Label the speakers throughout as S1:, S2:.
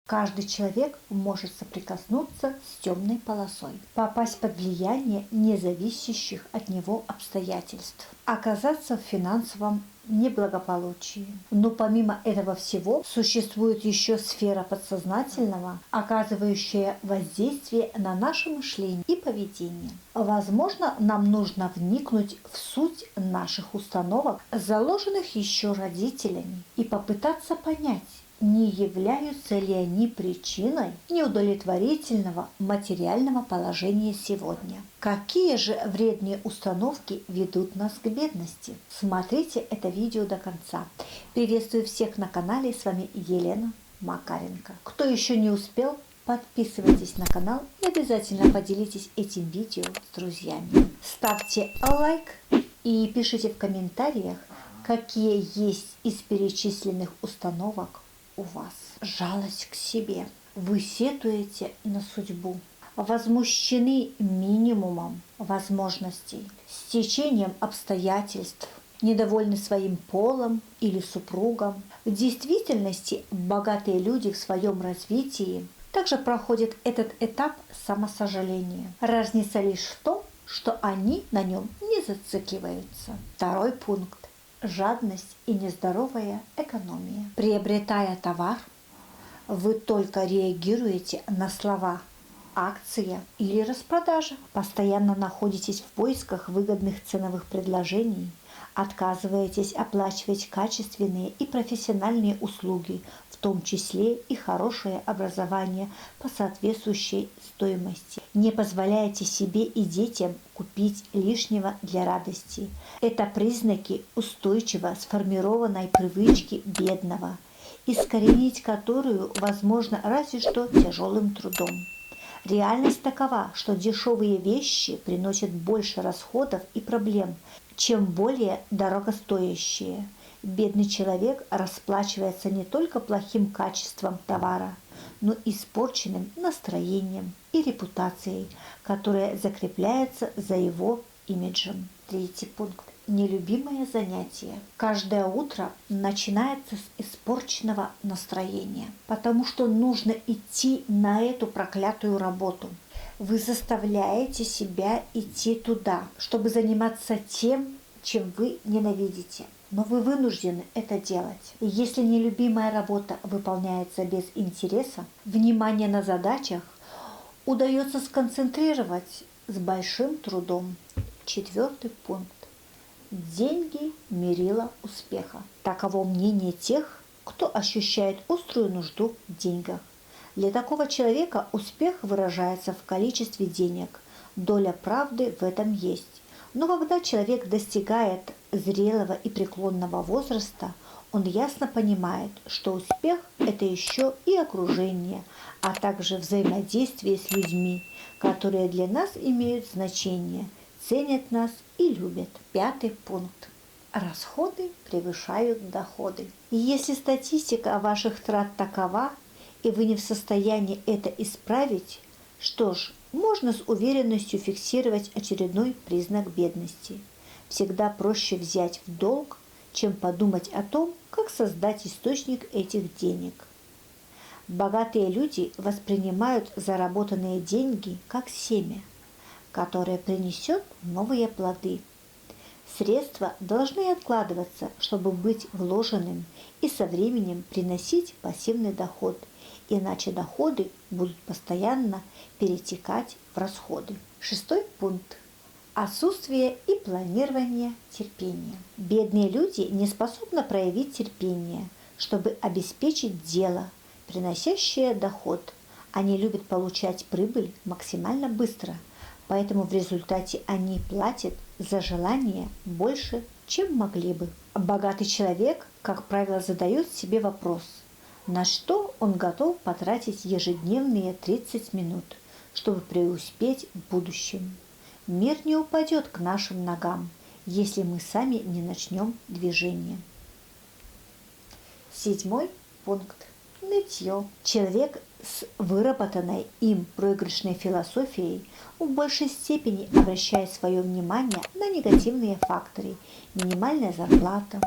S1: Каждый человек может соприкоснуться с темной полосой, попасть под влияние независящих от него обстоятельств, оказаться в финансовом неблагополучии. Но помимо этого всего существует еще сфера подсознательного, оказывающая воздействие на наше мышление и поведение. Возможно, нам нужно вникнуть в суть наших установок, заложенных еще родителями, и попытаться понять, не являются ли они причиной неудовлетворительного материального положения сегодня. Какие же вредные установки ведут нас к бедности? Смотрите это видео до конца. Приветствую всех на канале, с вами Елена Макаренко. Кто еще не успел, подписывайтесь на канал и обязательно поделитесь этим видео с друзьями. Ставьте лайк и пишите в комментариях, какие есть из перечисленных установок у вас. Жалость к себе. Вы сетуете на судьбу. Возмущены минимумом возможностей, стечением обстоятельств, недовольны своим полом или супругом. В действительности богатые люди в своем развитии также проходят этот этап самосожаления. Разница лишь в том, что они на нем не зацикливаются. Второй пункт. Жадность и нездоровая экономия. Приобретая товар, вы только реагируете на слова «акция» или «распродажа». Постоянно находитесь в поисках выгодных ценовых предложений, отказываетесь оплачивать качественные и профессиональные услуги, в том числе и хорошее образование по соответствующей стоимости. Не позволяете себе и детям купить лишнего для радости. Это признаки устойчиво сформированной привычки бедного, искоренить которую возможно разве что тяжелым трудом. Реальность такова, что дешевые вещи приносят больше расходов и проблем, чем более дорогостоящие. Бедный человек расплачивается не только плохим качеством товара, но и испорченным настроением и репутацией, которая закрепляется за его имиджем. Третий пункт. Нелюбимое занятие. Каждое утро начинается с испорченного настроения, потому что нужно идти на эту проклятую работу. Вы заставляете себя идти туда, чтобы заниматься тем, чем вы ненавидите. Но вы вынуждены это делать. И если нелюбимая работа выполняется без интереса, внимание на задачах удается сконцентрировать с большим трудом. Четвертый пункт. Деньги – мерило успеха. Таково мнение тех, кто ощущает острую нужду в деньгах. Для такого человека успех выражается в количестве денег. Доля правды в этом есть. Но когда человек достигает зрелого и преклонного возраста, он ясно понимает, что успех – это еще и окружение, а также взаимодействие с людьми, которые для нас имеют значение, ценят нас и любят. Пятый пункт. Расходы превышают доходы. И если статистика ваших трат такова, и вы не в состоянии это исправить, что ж, можно с уверенностью фиксировать очередной признак бедности. Всегда проще взять в долг, чем подумать о том, как создать источник этих денег. Богатые люди воспринимают заработанные деньги как семя, которое принесет новые плоды. Средства должны откладываться, чтобы быть вложенным и со временем приносить пассивный доход, иначе доходы будут постоянно перетекать в расходы. Шестой пункт. Отсутствие и планирование терпения. Бедные люди не способны проявить терпение, чтобы обеспечить дело, приносящее доход. Они любят получать прибыль максимально быстро, поэтому в результате они платят за желание больше, чем могли бы. Богатый человек, как правило, задает себе вопрос, на что он готов потратить ежедневные 30 минут, чтобы преуспеть в будущем. Мир не упадет к нашим ногам, если мы сами не начнем движение. Седьмой пункт. Нытье. Человек с выработанной им проигрышной философией в большей степени обращает свое внимание на негативные факторы. Минимальная зарплата,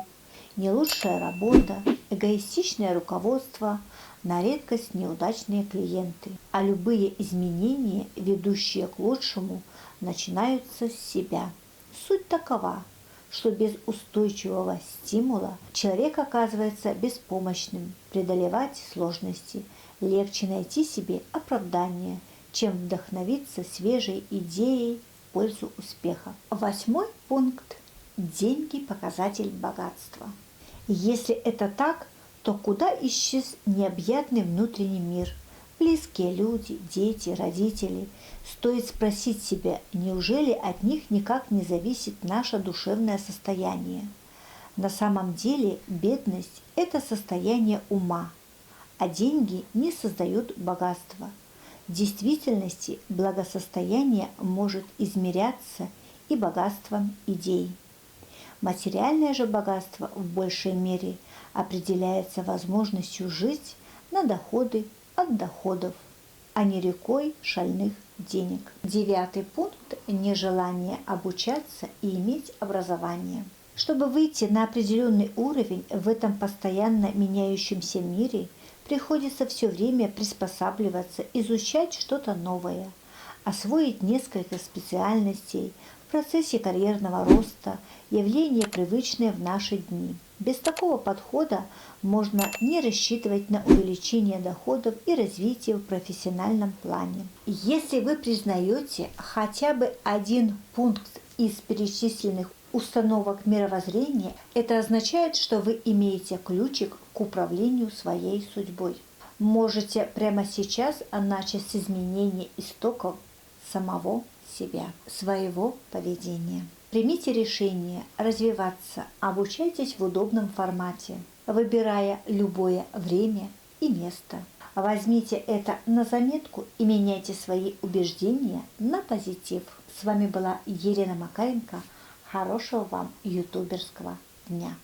S1: Не лучшая работа, эгоистичное руководство, на редкость неудачные клиенты. А любые изменения, ведущие к лучшему, начинаются с себя. Суть такова, что без устойчивого стимула человек оказывается беспомощным. Преодолевать сложности легче найти себе оправдание, чем вдохновиться свежей идеей в пользу успеха. 8 пункт. Деньги – показатель богатства. Если это так, то куда исчез необъятный внутренний мир? Близкие люди, дети, родители. Стоит спросить себя, неужели от них никак не зависит наше душевное состояние? На самом деле бедность – это состояние ума, а деньги не создают богатства. В действительности благосостояние может измеряться и богатством идей. Материальное же богатство в большей мере определяется возможностью жить на доходы от доходов, а не рекой шальных денег. 9 пункт – нежелание обучаться и иметь образование. Чтобы выйти на определенный уровень в этом постоянно меняющемся мире, приходится все время приспосабливаться, изучать что-то новое, освоить несколько специальностей. В процессе карьерного роста явление привычное в наши дни. Без такого подхода можно не рассчитывать на увеличение доходов и развитие в профессиональном плане. Если вы признаете хотя бы один пункт из перечисленных установок мировоззрения, это означает, что вы имеете ключик к управлению своей судьбой. Можете прямо сейчас начать с изменения истоков самого себя, своего поведения. Примите решение развиваться, обучайтесь в удобном формате, выбирая любое время и место. Возьмите это на заметку и меняйте свои убеждения на позитив. С вами была Елена Макаренко. Хорошего вам ютуберского дня!